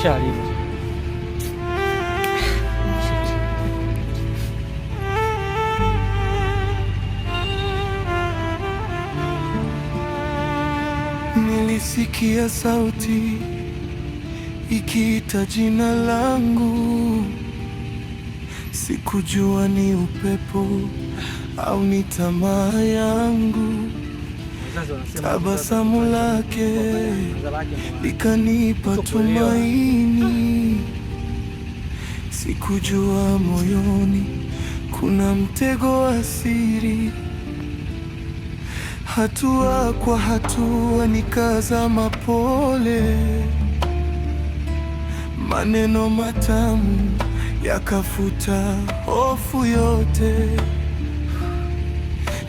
Shalimu. Nilisikia sauti ikiita jina langu, sikujua ni upepo au ni tamaa yangu. Tabasamu lake likanipa tumaini, sikujua moyoni kuna mtego wa siri. Hatua kwa hatua nikazama pole, maneno matamu yakafuta hofu yote.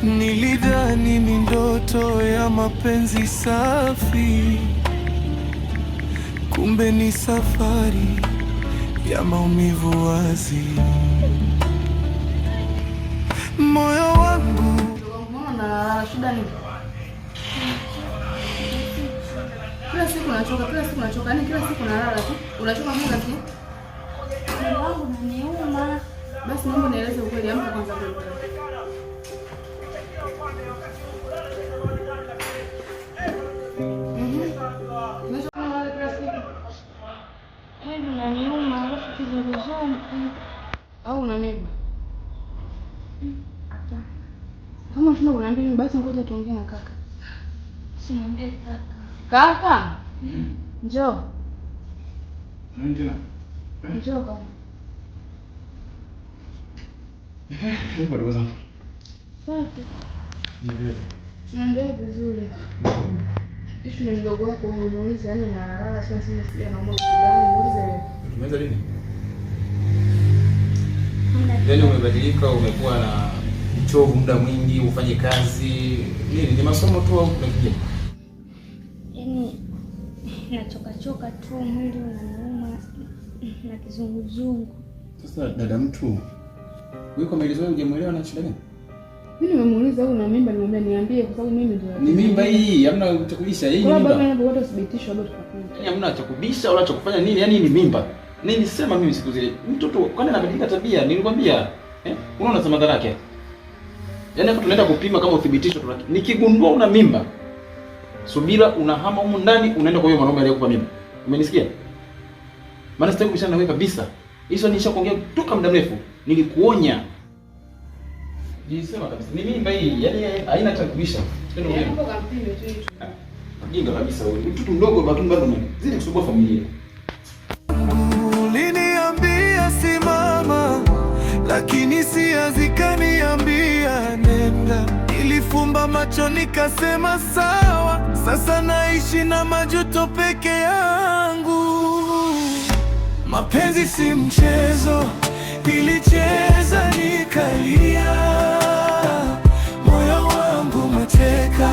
Nilidhani ni ndoto ya mapenzi safi, kumbe ni safari ya maumivu wazi. Moyo wangu shida ni kila siku nachoka, yani kila siku nalala tu. Unachoka muda tu. Mwili wangu unaniuma. Basi naomba nieleze ukweli, amka kwanza wewe. Unachoka nalala kila siku. Mwili unaniuma, alafu kizunguzungu. Au unaniba? Kama tuna kuniambia basi ngoja tuongee na kaka. Simwambie kaka. Kaka? Njoo. Ndio. Njoo kaka. Nipo ndugu zangu. Safi. Ndio. Ndio vizuri. Ishu ni mdogo wako umuulize, yani nalala sasa sija naomba kudai muulize. Tumeweza lini? Yaani umebadilika, umekuwa na uchovu muda mwingi, ufanye kazi. Nini? Ni masomo tu au kuna kingine? Yaani nachoka tu, mwili unaniuma na kizunguzungu. Sasa dada mtu, wewe maelezo yako hujamuelewa na shida gani? Mimi nimemuuliza au na mimba, nimwambia niambie kwa sababu mimi ndio. Ni mimba hii, hamna cha kubisha hii ni mimba. Kwa sababu bado thibitisho bado tukafanya. Yaani hamna cha kubisha wala cha kufanya nini? Yaani ni mimba. Nini sema mimi siku zile. Mtoto kwani anabadilika tabia? Nilikwambia. Unaona sema madhara yake. Yaani hapo tunaenda kupima kama uthibitisho tunaki. Nikigundua una mimba, subira unahama huko ndani unaenda kwa hiyo mwanaume aliyekupa mimba. Umenisikia? Maana sitaki kubishana na wewe kabisa. Hizo nishakuongea toka muda mrefu. Nilikuonya. Nilisema kabisa. Ni mimba hii, yaani haina cha kubisha. Tendo wewe. Hapo kampime tu hicho. Jinga kabisa wewe. Mtoto mdogo bado mimi. Zidi kusumbua familia. Uliniambia simama, lakini sia zikaniambia nenda. Nilifumba macho nikasema sawa, sasa naishi na majuto peke yangu. Mapenzi si mchezo, nilicheza nikalia. Moyo wangu mateka,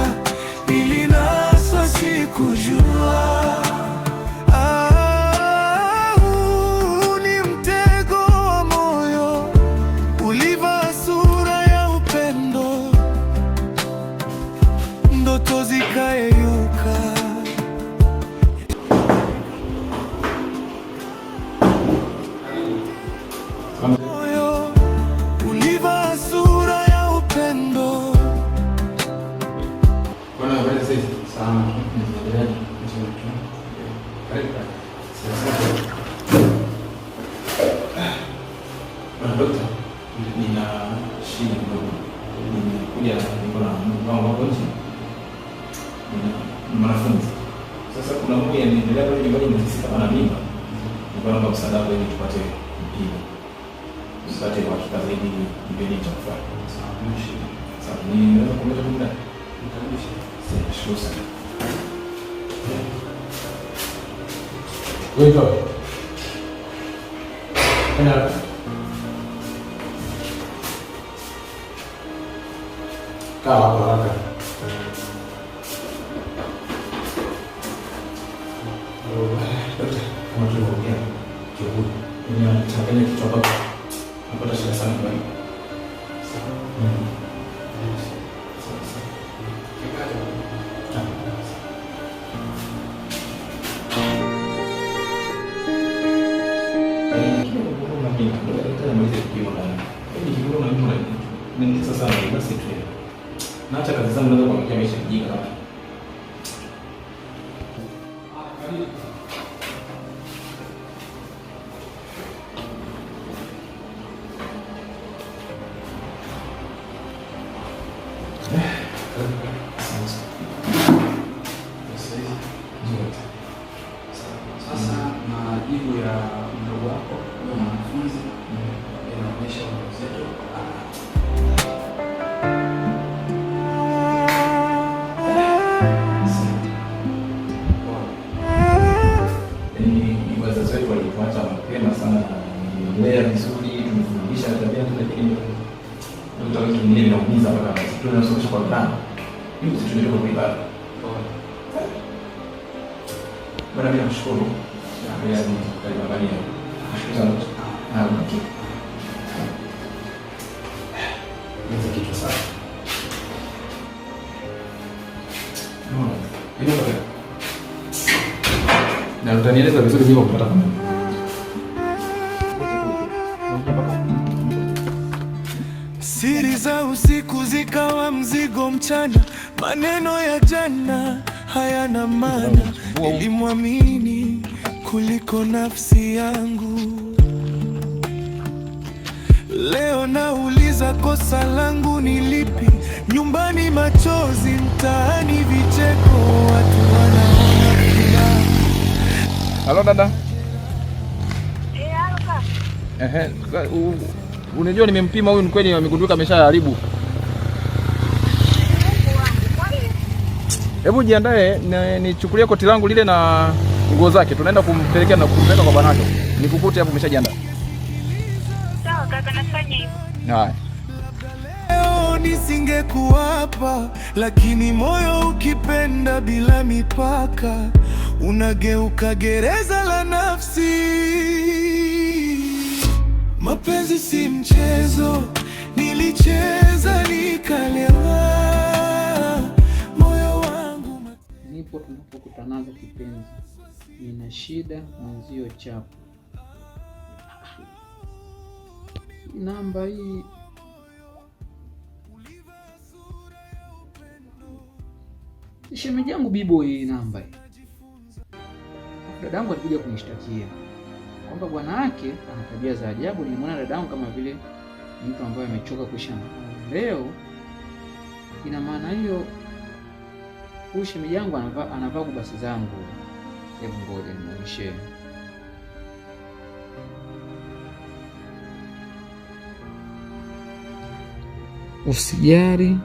nilinaswa sikujua. Moyo ulivaa sura ya upendo. Bwana habari sasa sana. Bwana dokta, nina shida kidogo. Nimekuja niko na mpango wa nje. Ni mwanafunzi. Sasa kuna mmoja anaendelea pale nyumbani mtisika bana mimba. Ninaomba msaada wenu tupate mpimo. Usipate uhakika zaidi ndio nini cha kufanya. Sawa, sawa. Ninaweza kuleta muda. Nikamilishe. Sasa sana. Wewe ndio. Kaa hapo haraka. Kama tulivyoongea kiukweli, ninachanganya kitu ambacho napata shida sana kwa hiyo. Mimi sasa basi tu. Naacha kazi zangu naweza kuangalia maisha kijinga hapa. Sasa majibu ya mdogo wako na mwanafunzi inaonyesha ujauzito. Ni wazazi wetu walituacha mapema sana, lea vizuri, tumefundisha tabia tu, lakini ndio kitu kingine inaumiza mpaka tunasomesha kwa mtandao. Hiyo sisi tunataka kuibada. Bwana mimi nakushukuru. Ya ni karibu nashukuru sana. Okay. Ni kitu sawa. Na utanieleza vizuri bila kupata kama. Siri za usiku zikawa mzigo mchana, maneno ya jana hayana maana. Nilimwamini kuliko nafsi yangu. Leo nauliza kosa langu ni lipi? Nyumbani machozi, mtaani vicheko, watu wanaona furaha. Halo dada. Halo. Unajua nimempima huyu, ni kweli amegunduka ameshaharibu. Hebu jiandae nichukulie koti langu lile na nguo zake. Tunaenda kumpelekea na kumpeleka kwa bwanake. Nikukute hapo umeshajiandaa. Sawa kaka, nafanya hivyo. Haya. Leo nisingekuwa hapa, lakini moyo ukipenda bila mipaka unageuka gereza la nafsi. Mapenzi si mchezo, nilicheza nikalewa. Moyo wangu nipo tunapokutanaga kipenzi, nina shida mwenzio chapu. Namba hii shemeji yangu Bibo, hii namba hii dadangu alikuja kunishtakia kwamba bwana wake ana tabia za ajabu. Nilimwona dadangu kama vile mtu ambaye amechoka kuishi leo. Ina maana hiyo huyu shemeji yangu anavaa kubasi zangu. Hebu ngoja nimuonyeshe. Usijali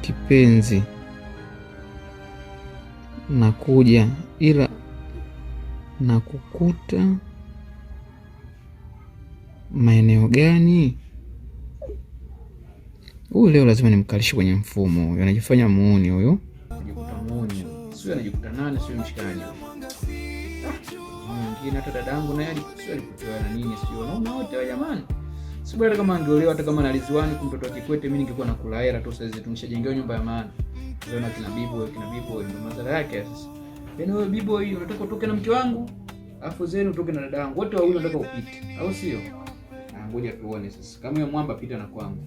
kipenzi, nakuja, ila nakukuta maeneo gani? Huyu leo lazima nimkalishe kwenye mfumo. Huyu anajifanya muuni huyu. Anajikuta muuni. Sio anajikuta nani, sio mshikaji. Mwingine hata dadangu naye sio alikutoa na nini, sio naona wote wa jamani. Sio bora kama angeolewa, hata kama analiziwani kwa mtoto wa Kikwete, mimi ningekuwa nakula hela tu. Sasa tumeshajengewa nyumba ya maana. Leo na kina Bibo ndio madhara yake sasa. Yaani wewe Bibo, unataka utoke na mke wangu, afu zenu utoke na dada yangu. Wote wawili wanataka upite, au sio? Ngoja tuone sasa. Kama yeye mwamba pita na kwangu.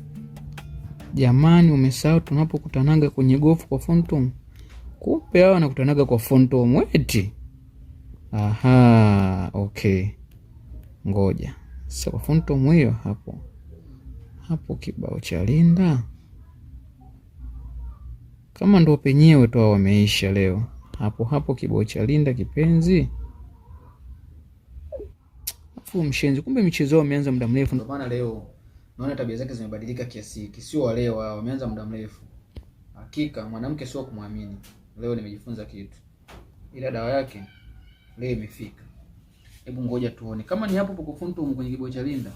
Jamani, umesahau tunapokutanaga kwenye gofu kwa Fontom. Kumbe hao wanakutanaga kwa Fontom eti. Aha, okay. Ngoja. Sasa kwa Fontom hiyo hapo kibao cha Linda. Kama ndo penyewe tu wameisha leo. Hapo kibao cha Linda kipenzi. Afu mshenzi, kumbe michezo wameanza muda mrefu. Ndio maana leo naona tabia zake zimebadilika kiasi hiki. Sio wa leo, wameanza muda mrefu. Hakika mwanamke sio kumwamini. Leo nimejifunza kitu. Ila dawa yake leo imefika. Hebu ngoja tuone. Kama ni hapo kwa Fontom kwenye kibao cha Linda.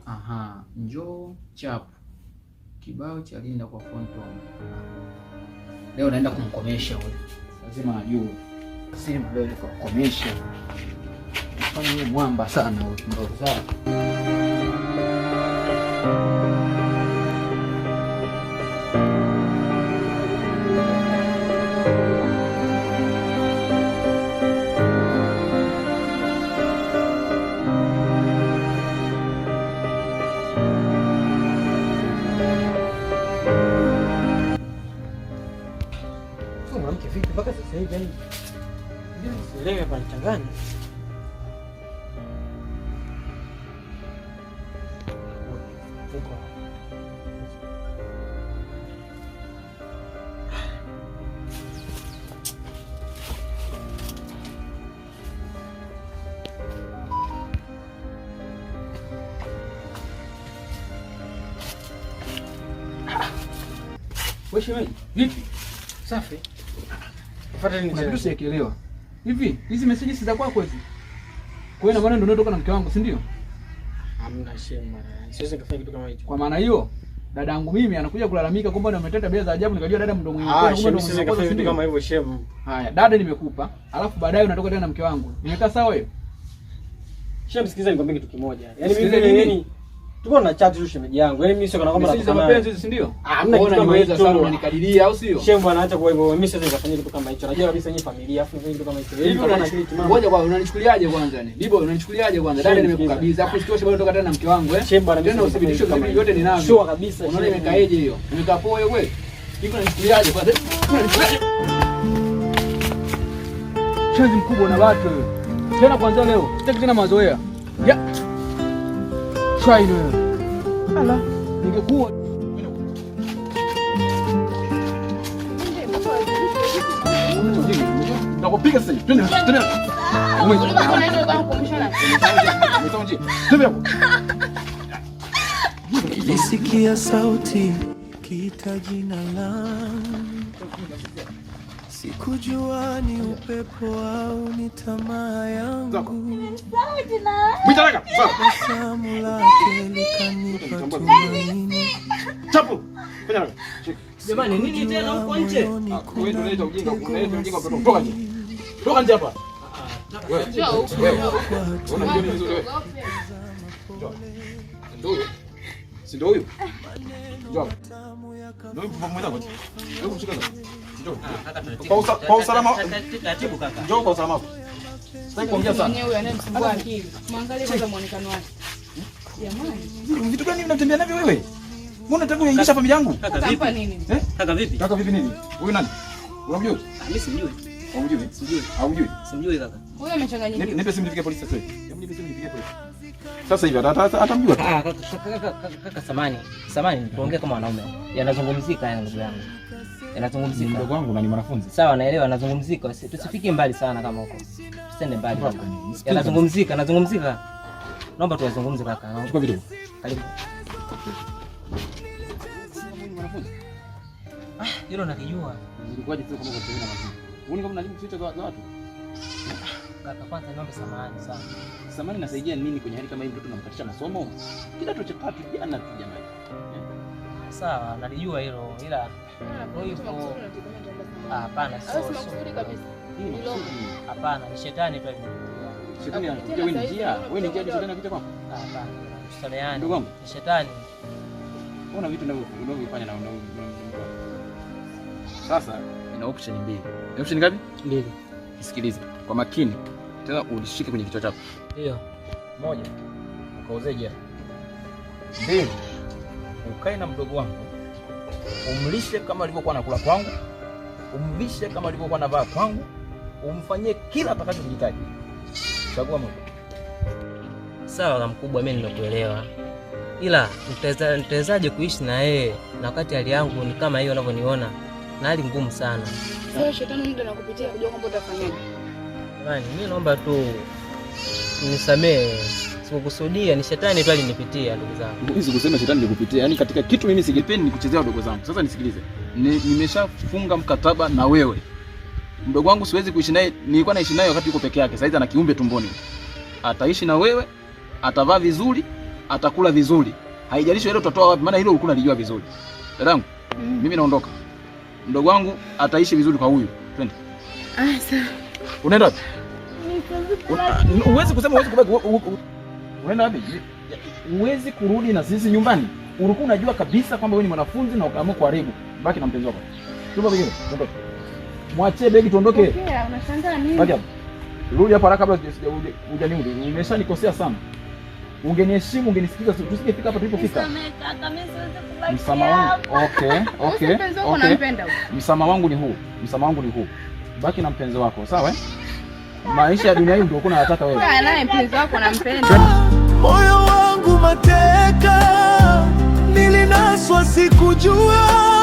Aha, njoo chapu. Kibao cha Linda kwa Fontom. Leo naenda kumkomesha huyo. Lazima ajue. Sema leo nikakomesha. Fanya yeye mwamba sana huyo ndio sawa. Sielewi hapa nichanganya. Wewe shemeji, vipi? Safi. Fuata nini tena? Sielewa. Hivi, hizi messages za kwako hizi? Kwa hiyo na maana ndio unatoka na mke wangu, si ndio? Hamna shema. Siwezi kufanya kitu kama hicho. Kwa maana hiyo, dada yangu mimi anakuja kulalamika kwamba umetenda tabia za ajabu, nikajua dada mdogo mwenyewe. Kwa hiyo siwezi kufanya kitu kama hivyo shemu. Haya, dada nimekupa, alafu baadaye unatoka tena na mke wangu. Nimekaa sawa hiyo? Shemu, sikiliza nikwambie kitu kimoja. Yaani mimi tuko na chat tu shemeji yangu. Yaani mimi sio kana kwamba nataka mapenzi hizi, si ndio? Hamna kitu kama hicho. Sana unanikadiria au sio? Shemu bwana, acha kwa hivyo. Mimi siwezi kufanya kitu kama hicho. Najua kabisa nyinyi familia afu kitu kama hicho. Hivi ngoja kwa unanichukuliaje kwanza ni? Bibo unanichukuliaje kwanza? Dada nimekukabidhi. Afu sitoshe bado toka tena na mke wangu Shemu bwana, tena uthibitisho kama yote ninavyo. Sure kabisa. Unaona imekaaje hiyo? Imekaa poa hiyo kweli? Hivi unanichukuliaje kwanza? Shanzi mkubwa na watu wewe. Tena kwanza leo, sitaki tena mazoea. Ya. Try wewe. Ala, ningekuwa nitakupiga sasa. Twende. Nilisikia sauti kiita jina langu, sikujua ni upepo au ni tamaa yangu. Tabasamu lake likanipa tumaini. Chapu. Jamani, nini tena huko nje? Wewe ndio unaita ujinga, unaita ujinga kwa toka nje. Toka nje hapa. Wewe. Unajua nini vizuri wewe? Ndio huyo. Si ndio huyo? Njoo. Ndio yupo pamoja kwa. Hebu mshika sasa. Njoo. Kwa usalama. Taratibu kaka. Njoo kwa usalama. Sitaki kuongea sana. Mwenyewe huyu anayemsumbua akili. Muangalie kwanza muonekano wake. Jamani. Vitu gani unatembea navyo wewe? Mbona unataka kuingisha familia yangu? Kaka vipi nini? Kaka vipi? Kaka vipi nini? Huyu nani? Unamjua? Mimi simjui. Unamjui? Simjui. Haumjui? Simjui kaka. Huyu amechanganyikiwa. Nipe simu nifike polisi sasa hivi. Hebu nipe simu nifike polisi. Sasa hivi atamjua tu. Kaka samani tuongee kama wanaume. Yanazungumzika yana ndugu yangu. Yanazungumzika. Mdogo wangu na ni mwanafunzi. Sawa, naelewa yanazungumzika. Tusifike mbali sana kama huko. Tusende mbali. Yanazungumzika. Naomba tuwazungumze kaka. Chukua video. Karibu. Hilo nakijua. Nilikuwaje sasa kama kwa tena mazuri. Uone kama unalimu ficha za watu. Kaka kwanza niombe samahani sana. Samahani nasaidia nini kwenye hali kama hii, mtoto namkatisha masomo? Kidato cha 3 jana tu jamani. Sawa, nalijua hilo ila hapana, sio makusudi kabisa. Hapana, ni shetani tu alinipitia. Shetani anakuja wewe ni njia. Wewe ni njia ya shetani anakuja kwako? Hapana, tusameane. Ndugu wangu, ni shetani. Una vitu unavyofanya na sasa ina option mbili. Option ngapi? Mbili. Sikiliza kwa makini. Tena ulishike kwenye kichwa chako. Ndio. Moja, ukauze jana. Mbili, ukae na mdogo wangu. Umlishe kama alivyokuwa anakula kwangu. Umvishe kama alivyokuwa anavaa kwangu. Umfanyie kila atakachokihitaji. Chagua moja. Sawa kama mkubwa, mimi nimekuelewa. Ila nitawezaje kuishi na yeye na wakati hali yangu ni kama hiyo unavyoniona? Na hali ngumu sana. Sasa shetani muda nakupitia kujua kwamba utafanyaje. Jamani, mimi naomba tu nisamee. Sikukusudia, ni shetani tu alinipitia ndugu zangu. Hizi kusema shetani nikupitia. Yaani katika kitu mimi sikipendi ni kuchezea wadogo zangu. Sasa nisikilize. Nimeshafunga mkataba na wewe. Mdogo wangu siwezi kuishi naye, nilikuwa naishi naye wakati yuko peke yake. Sasa hizi ana kiumbe tumboni. Ataishi na wewe, atavaa vizuri, atakula vizuri. Haijalishi wewe utatoa wapi, maana hilo ulikuwa unalijua vizuri. Dadangu, mimi naondoka. Mdogo wangu ataishi vizuri kwa huyu. Twende. Sawa. Unaenda wapi? Uwezi kusema uwezi kubaki. Unaenda wapi? Uwezi kurudi na sisi nyumbani. Ulikuwa unajua kabisa kwamba wewe ni mwanafunzi na ukaamua kuharibu. Baki na mpenzi wako. Tupo vingine. Tuondoke. Mwachie begi tuondoke. Okay, unashangaa nini? Baki hapa. Rudi hapa haraka kabla hujaniudi. Umeshanikosea sana. Ungeniheshimu, ungenisikiza, tusingefika hapa tulipofika. Msamaha wangu. Okay. Msamaha wangu ni huu. Baki na mpenzi wako, sawa? Maisha ya dunia hii ndio kuna nataka wewe. Wewe naye mpenzi wako nampenda. Moyo wangu mateka, nilinaswa sikujua.